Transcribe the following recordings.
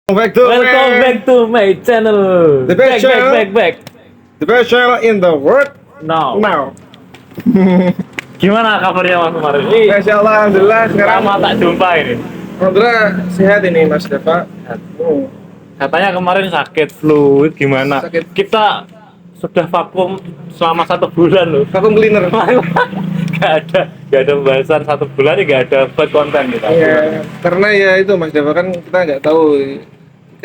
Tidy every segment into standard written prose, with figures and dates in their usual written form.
Welcome back to my channel. The best channel. Back. The best channel in the world Now. now. Gimana kabarnya Mas Umar? Masya Allah, alhamdulillah sekarang Lama tak jumpa ini. alhamdulillah sehat ini Mas Deva. Katanya kemarin sakit flu, gimana? Sakit. Kita sudah vakum selama 1 bulan loh. Vacuum cleaner. gak ada pembahasan 1 bulan, gak ada buat konten kita. Iya, karena ya itu Mas Deva kan kita nggak tahu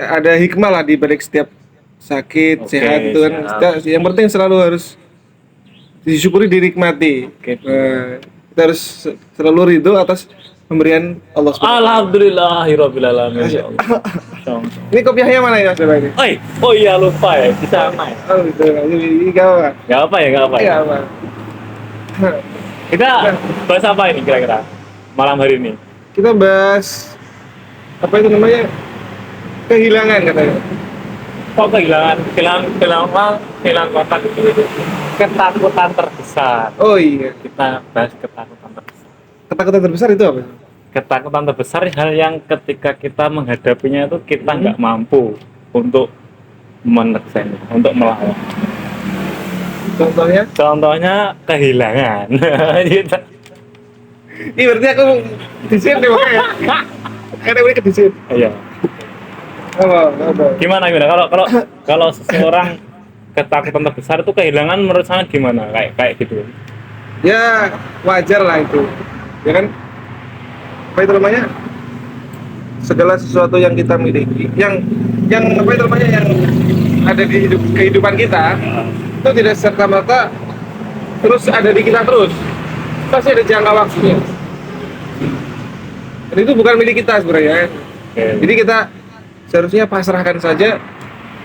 ada hikmah lah di balik setiap sakit, Oke, sehat itu kan. Yang penting selalu harus disyukuri, dinikmati. Oke. Kita harus selalu ridho atas pemberian Allah SWT. Alhamdulillahirabbil alamin. Ya Allah. Ini kopiahnya mana ya Mas Deva ini? Oh iya lupa ya, di sana ya. Oh gitu, ini gawat. Gak apa ya. Iya, Pak. Kita bahas apa ini kira-kira malam hari ini? Kita bahas apa itu namanya, kehilangan katanya. Kok kehilangan kontak itu ketakutan terbesar. Oh iya, Kita bahas ketakutan terbesar. ketakutan terbesar itu apa? Ketakutan terbesar hal yang ketika kita menghadapinya itu kita nggak mampu untuk meneksanya, untuk melawan. Contohnya Contohnya kehilangan. Gitu. ini berarti aku disin deh makanya. Karena ini ke disin. Iya. Apa? Gimana? Kalau seseorang ketakutan terbesar itu kehilangan, menurut saya gimana? Kayak gitu. Ya wajar lah itu. Ya kan? Apa itu namanya? Segala sesuatu yang kita miliki, yang apa itu namanya, yang ada di kehidupan kita, itu tidak serta-merta terus ada di kita terus. Pasti ada jangka waktunya. Dan itu bukan milik kita sebenarnya. Oke. Jadi kita seharusnya pasrahkan saja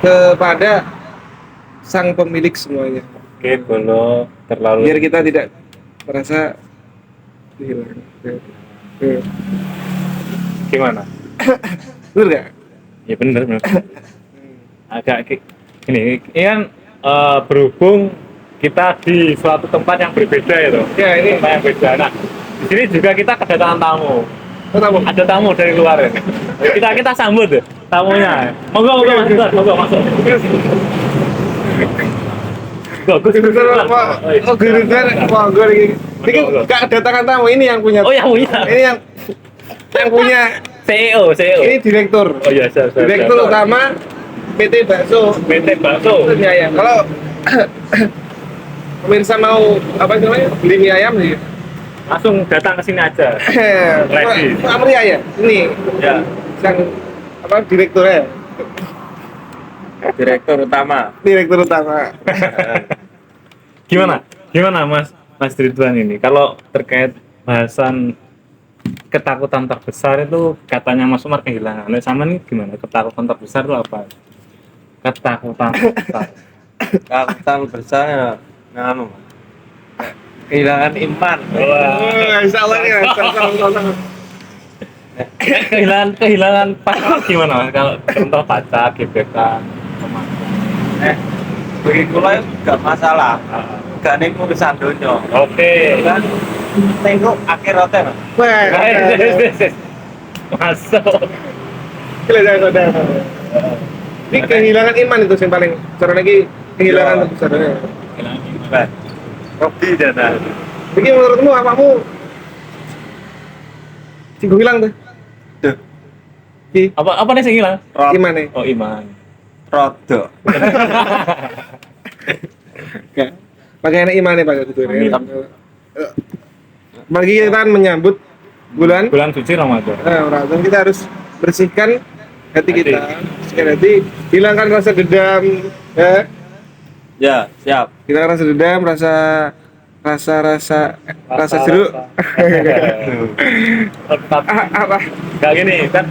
kepada sang pemilik semuanya. Oke, kalau terlalu Biar kita tidak merasa kehilangan. gimana? Betul nggak? Ya bener. Ini kan berhubung kita di suatu tempat yang berbeda itu. Ya ini. Tempat yang beda. Nah, di sini juga kita kedatangan tamu. Oh, tamu. Ada tamu dari luar ini. Kita sambut deh tamunya. Monggo masuk. Bagus. Gerindra, oh Gerindra, wah gue lagi. Ini nggak kedatangan tamu, ini yang punya. Oh yang punya. Ini yang punya. CEO. Ini direktur. Oh iya, siap. Direktur utama PT Bakso. PT Bakso. Itu mie ayam. Kalau pemirsa mau apa itu namanya, beli mie ayam sih. Langsung datang ke sini aja. Ready. Amri ya. Ini Ya. yang apa direkturnya? Direktur utama. Direktur utama. Gimana Mas Ridwan ini? Kalau terkait bahasan ketakutan terbesar itu katanya Mas Umar kehilangan. Nah, sama nih gimana? Ketakutan terbesar itu apa? Ketakutan terbesar. Ketakutan besar ya, nganu kehilangan iman. Wah, insyaallah nih. Kehilangan pacar gimana Mas? Kalau contoh pacar, gebetan, teman. Bagi kula gak masalah, gak ning urusan donya. Oke. Kan tengok akhiratnya Mas. Wah. Masuk. Kehilangan. Ini kehilangan iman itu yang paling sekarang lagi kehilangan terbesarnya. Kehilangan iman. Robi dana. Jadi menurutmu apamu singgung hilang tuh? Duh, Apa nih yang hilang? Iman nih. Oh iman. rodok. Pakai enak iman nih pakai gitu. Mantap. Bagi kita kan menyambut bulan Suci Ramadan. Ramadan, kita harus bersihkan hati kita, bersihkan hati, hilangkan rasa dendam, ya. Ya, siap. Hilangkan rasa dendam, rasa jeruk. Apa? Kayak gini kan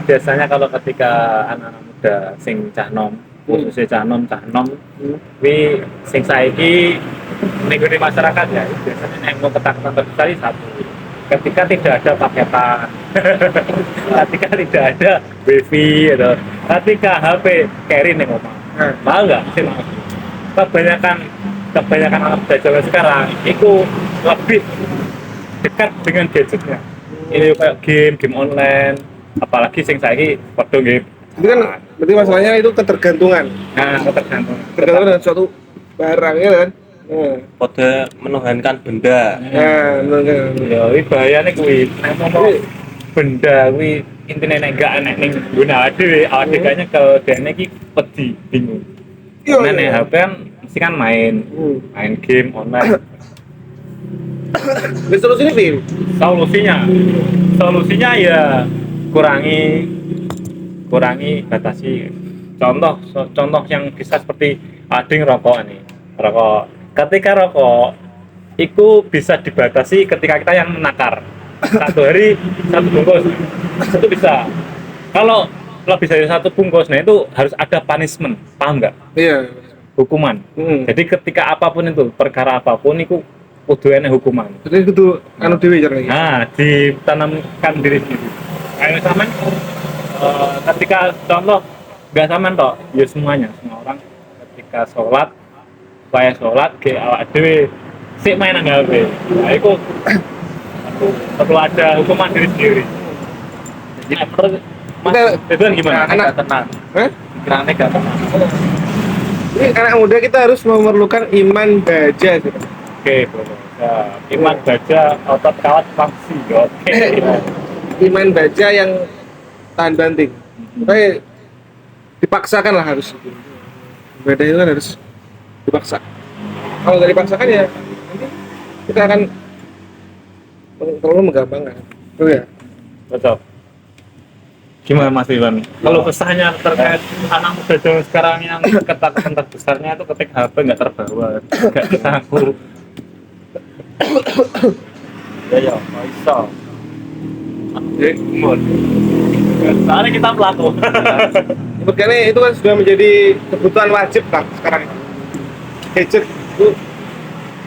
biasanya kalau ketika anak-anak muda sing cah nom, khususnya cah nom, wi sing saiki ning gone masyarakat ya biasanya yang mau ketakutan terbesar ini satu, ketika tidak ada paketan, ketika tidak ada wifi atau ketika HP carry ning omah. Paham nggak sih Mas? Kebanyakan anak muda zaman sekarang itu lebih dekat dengan gadgetnya. Ini kayak game online, apalagi sing saiki padha nggih. Itu kan berarti masalahnya itu ketergantungan. Nah, ketergantungan. Tergantung dengan suatu barang ya kan. Kode menuhankan benda. Nah, bener kan. Ya, iki bahayane kuwi. Nek mau benda kuwi intine nek gak enek ning guna dhewe, awake dhewe nyekel dene iki wedi, bingung. Iya, Nek iya. HP kan mesti kan main game online. Jadi solusinya Vin. Solusinya ya kurangi batasi. Contoh yang bisa seperti ading rokok nih. Ketika rokok itu bisa dibatasi ketika kita yang menakar. Satu hari satu bungkus itu bisa. Kalau lebih dari satu bungkus, nah itu harus ada punishment, paham nggak? Iya. Hukuman. Jadi ketika apapun itu, perkara apapun itu kudu enek hukuman. Jadi itu anu dewe caranya. Nah, ditanamkan diri sendiri. Kayak sampean ketika contoh nggak sampean toh, ya semuanya, semua orang ketika sholat, supaya sholat ke awak dewe sik main nang HP. Nah, itu perlu ada hukuman diri sendiri. Jadi menurut Mas Ridwan gimana? Anak tenang. Hah? Pikirannya gak tenang. Ini anak muda kita harus memerlukan iman baja gitu. Oke, boleh. Ya, iman baja, otot kawat fungsi. Oke. Iman baja yang tahan banting. Makanya dipaksakan lah harus. Ibadah itu kan harus dipaksa. Kalau nggak dipaksakan ya nanti kita akan terlalu menggampangkan. Oh ya. Betul. Gimana Mas Iwan? Kalau kesannya terkait anak muda zaman sekarang yang ketakutan terbesarnya itu ketik HP nggak terbawa, nggak ketangkul. Ya, bisa. Mood. Soalnya kita pelaku. Makanya itu kan sudah menjadi kebutuhan wajib lah sekarang ini. Gadget itu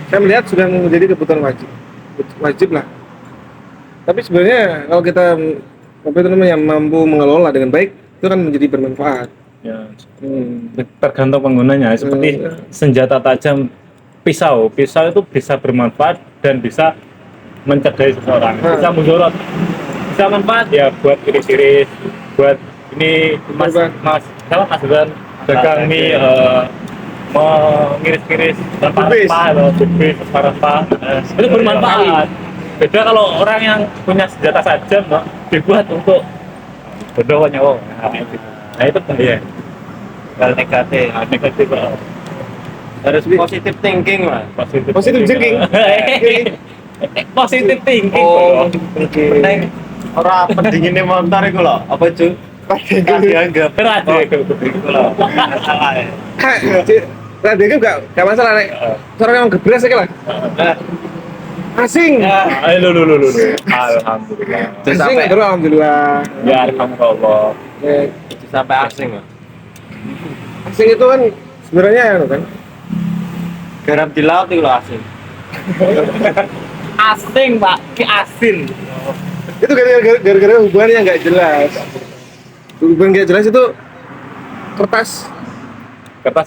saya melihat sudah menjadi kebutuhan wajib lah. Tapi sebenarnya kalau kita mampu mengelola dengan baik itu kan menjadi bermanfaat. Ya, tergantung penggunanya. Seperti senjata tajam pisau itu bisa bermanfaat dan bisa mencederai seseorang. Bisa mudarat. Bisa manfaat ya buat iris-iris, buat ini Mas Iwan dagang mie mengiris-iris rempah-rempah, rempah-rempah itu bermanfaat. Beda kalau orang yang punya senjata tajam dibuat untuk bodoh nyawa. Nah itu bahaya. Hal negatif. Negatif. Harus positive thinking lah. Positive thinking. Positive thinking. Oh, penting. Orang pendinginnya motor itu loh. Apa itu? Dianggap. Radio. Itu loh. Salah ya. Radio itu gak masalah nek. Soalnya emang gebres aja lah. Asing. Lu. Alhamdulillah. Asing terus alhamdulillah. Ya alhamdulillah. Sampai asing loh. Asing itu kan sebenarnya kan Garam di laut itu loh asing. Asing, Pak. Ki asin. Itu gara-gara hubungan yang nggak jelas. Hubungan nggak jelas itu kertas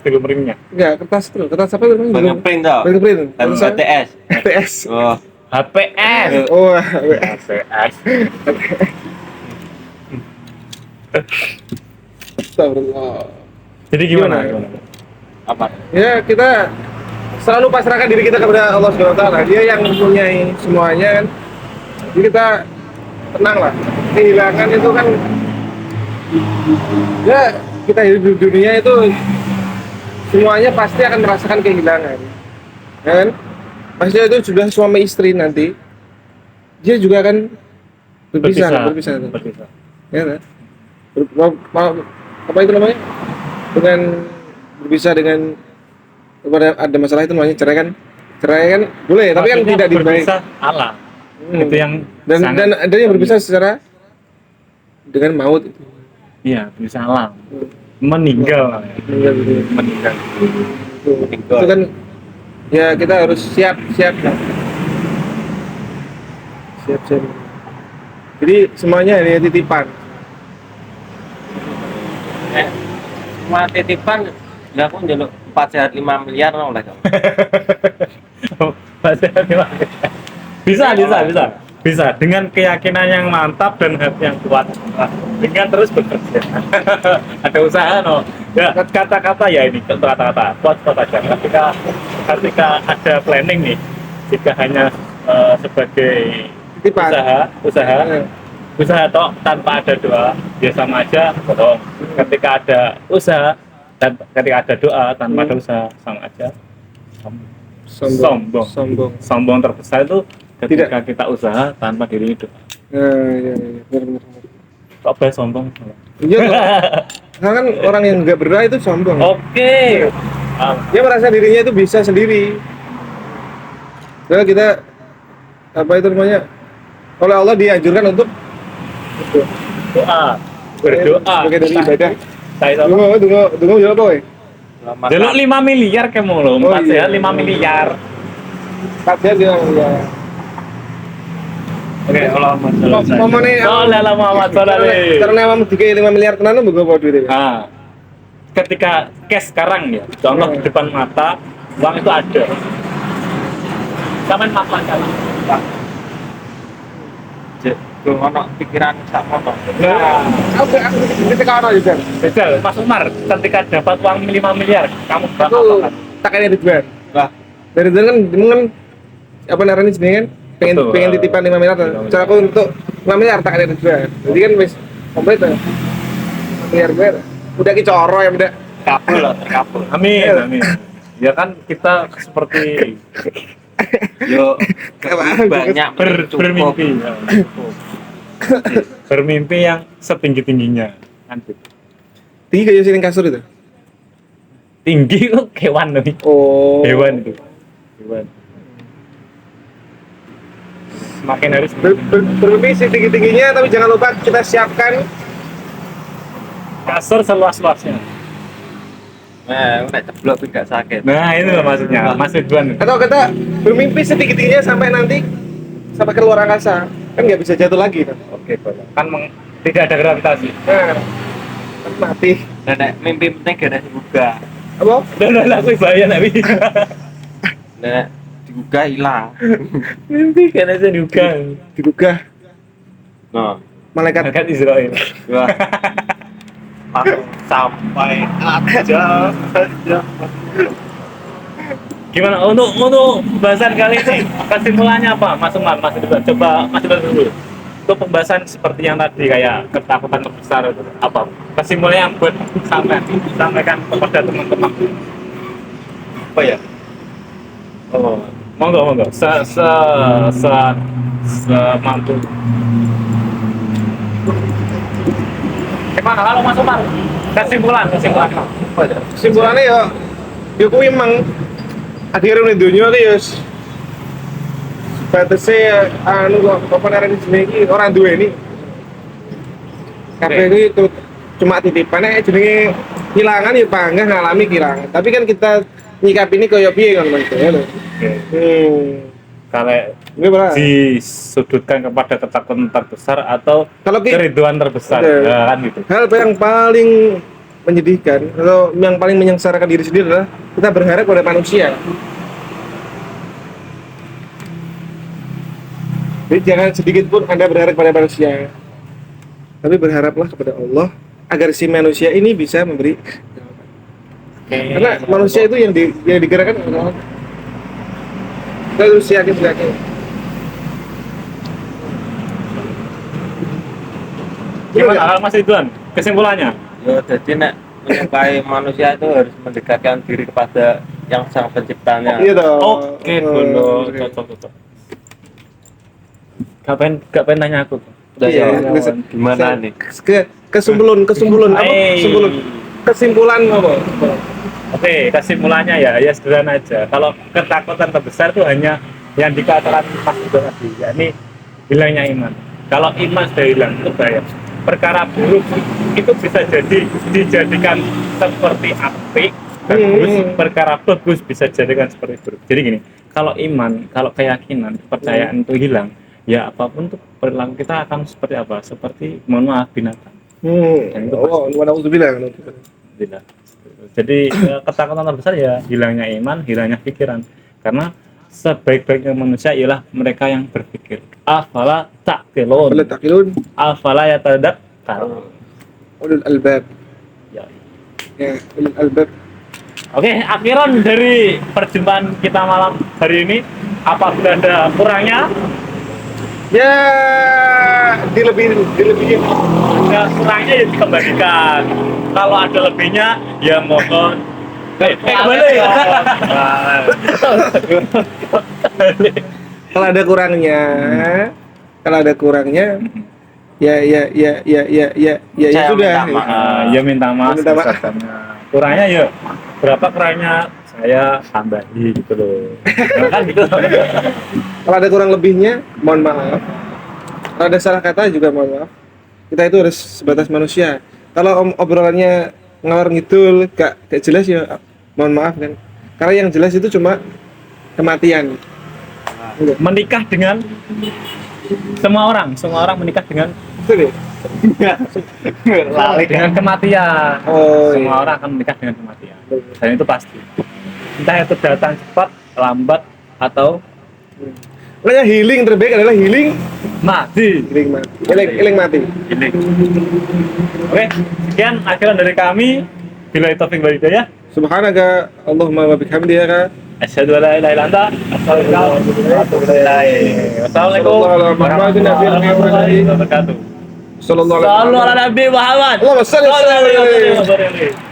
dilumringnya. Enggak, kertas apa namanya? Fingerprint tau. Fingerprint. MTS. HPS. Oh. HPS. Oh, HPS. astagfirullah. Jadi gimana? Apa? Ya, kita selalu pasrahkan diri kita kepada Allah Subhanahu wa taala. Dia yang mempunyai semuanya kan. Jadi kita tenang lah. Kehilangan itu kan ya kita hidup di dunia itu semuanya pasti akan merasakan kehilangan. Ya kan? Maksudnya itu sudah suami istri nanti dia juga akan berpisah. Ya kan? Apa itu namanya? Dengan berpisah dengan ada masalah itu namanya cerai kan boleh tapi kan tidak dibaik alam itu yang dan ada yang berpisah secara dengan maut itu iya bisa alam meninggal itu kan ya kita harus siap lah siap jadi semuanya hanya titipan Semua titipan ya aku njaluk 4 sehat 5 miliar oleh kamu. bisa Bisa dengan keyakinan yang mantap dan hati yang kuat. Nah, dengan terus bekerja. Ada usaha no. Ya kata-kata ya ini kata-kata kuat aja. Ketika ada planning nih, jika hanya sebagai Titipan. usaha usaha toh tanpa ada doa ya sama aja bohong. Ketika ada usaha dan ketika ada doa tanpa ada usaha sama aja sombong terbesar itu ketika kita usaha tanpa diri itu. Iya, benar. Kok bahas sombong? Iya, karena kan orang yang nggak berdoa itu sombong. Oke. Dia merasa dirinya itu bisa sendiri. Karena kita apa itu namanya? Oleh Allah dianjurkan untuk Doa, berdoa. sebagai dari ibadah. Saya Tunggu jawab apa? Jaluk 5 miliar kamu loh, Oh, 4 iya. sehat 5 miliar. Katanya dia ya. Oke, Allah Momennya Sallallahu Muhammad sallallahu. karena emang 3 miliar tenan lu mbok duit. Nah, ketika cash sekarang ya, contoh di depan mata, uang itu ada. Sampean makan kan? Gue ngono pikiran sak mono. Nah, Aku ketika ono juga. betul, Mas Umar, ketika dapat uang 5 miliar, kamu Aku bakal apa? tak ada Ridwan. Lah, Dari Ridwan kan apa narani jenenge kan? Betul. Pengen titipan 5 miliar. 5 miliar. Cara aku untuk 5 miliar tak ada Ridwan. Jadi kan wis komplit tuh. 5 miliar gue udah ki coro ya udah. kabul lah, terkabul. Amin, amin. Ya kan kita seperti Yo, banyak bermimpi, ya. Bermimpi yang setinggi-tingginya. Kan gitu. Tinggi kayak sini kasur itu. Tinggi kok hewan nih. Oh. Hewan itu. Hewan. Semakin hari Bermimpi setinggi-tingginya tapi jangan lupa kita siapkan kasur seluas-luasnya. Nah, nek ceblok tidak sakit. Nah, itu loh maksudnya. Mas Ridwan. atau kita bermimpi setinggi-tingginya sampai nanti sampai ke luar angkasa kan nggak bisa jatuh lagi kan. Oke, boleh. Kan tidak ada gravitasi. Nah, kan mati. Nek mimpi penting gak ada dibuka. Apa? Udah aku bahaya nabi. Nek dibuka hilang. Mimpi kan aja juga. Digugah Nah, malaikat. Kan Israel. wah. Langsung sampai aja. Gimana untuk pembahasan kali ini kesimpulannya apa Mas Umar, Mas Ridwan? Coba Mas Ridwan dulu. Untuk pembahasan seperti yang tadi kayak ketakutan terbesar itu apa? Kesimpulannya yang buat sampaikan kepada teman-teman. Apa ya? Oh, monggo. Semampu. Gimana kalau Mas Umar? Kesimpulan. Apa ya? Kesimpulannya ya kuwi emang akhirnya ning dunya ki ya batasnya anu kok apa narani jenenge iki ora duweni. Kabeh iki cuma titipan jenenge kehilangan ya bangga ngalami kehilangan. Tapi kan kita nyikapi ini kaya piye kan Mas ya lho. Kalau Gimana? disudutkan kepada ketakutan terbesar atau Kalau keriduan terbesar, Oke. ya, kan gitu. hal yang paling menyedihkan atau yang paling menyengsarakan diri sendiri adalah kita berharap pada manusia. Jadi jangan sedikit pun Anda berharap pada manusia, tapi berharaplah kepada Allah agar si manusia ini bisa memberi. Karena manusia itu yang digerakkan oleh Allah. Kita harus yakin. Gimana kalau Mas Ridwan? Kesimpulannya? Ya, jadi nek menyukai manusia itu harus mendekatkan diri kepada yang sang penciptanya. Iya toh. Oke, dulu Oke. cocok. Gak pengen nanya aku. Udah Iya, ya, bisa- gimana nih? Kesimpulan apa? Hey. Kesimpulan apa? Oke, kesimpulannya ya sederhana aja. Kalau ketakutan terbesar itu hanya yang dikatakan Mas Ridwan tadi, yakni hilangnya iman. Kalau iman sudah hilang itu bahaya. Perkara buruk itu bisa dijadikan seperti api, bagus. Perkara bagus bisa dijadikan seperti buruk. Jadi gini, kalau iman, kalau keyakinan, kepercayaan itu hilang, ya apapun tuh perilaku kita akan seperti apa? Seperti mohon maaf binatang. Dan itu Oh, mana aku bilang. Tidak. Jadi ketakutan terbesar ya hilangnya iman, hilangnya pikiran. Karena sebaik-baiknya manusia ialah mereka yang berpikir. Afala ta'qilun. Wala taqilun Afala yatadakkarun. ulul albab. Ya. Ya, ulul albab. Oke, akhiran dari perjumpaan kita malam hari ini, apabila ada kurangnya, Ya, dilebihin. ada kurangnya ya dikembalikan. Kalau ada lebihnya, ya mohon. Kembali. Kalau ada kurangnya, ya sudah. minta maaf. Ya minta maaf. Minta maaf. sebesar-besarnya. Kurangnya ya berapa kurangnya saya tambahi gitu loh. Nah, kan gitu. Kalau ada kurang lebihnya, mohon maaf. Kalau ada salah kata juga mohon maaf. Kita itu harus sebatas manusia. Kalau obrolannya ngalor ngidul, gak jelas ya, mohon maaf kan. Karena yang jelas itu cuma kematian. Menikah dengan semua orang menikah dengan Betul ya? Lali dengan kematian. Oh, Semua iya. orang akan menikah dengan kematian. Dan itu pasti. Entah itu datang cepat, lambat, atau Makanya healing terbaik adalah healing mati. mati. Healing mati. Ini. Oke, sekian akhiran dari kami. Bila taufik wal hidayah. Subhanaka Allahumma wa bihamdika Asyhadu an la ilaha illa anta Assalamualaikum warahmatullahi wabarakatuh. sallallahu Sallu ala Nabi Muhammad. Allahumma shalli ala Sallallahu alaihi wasallam.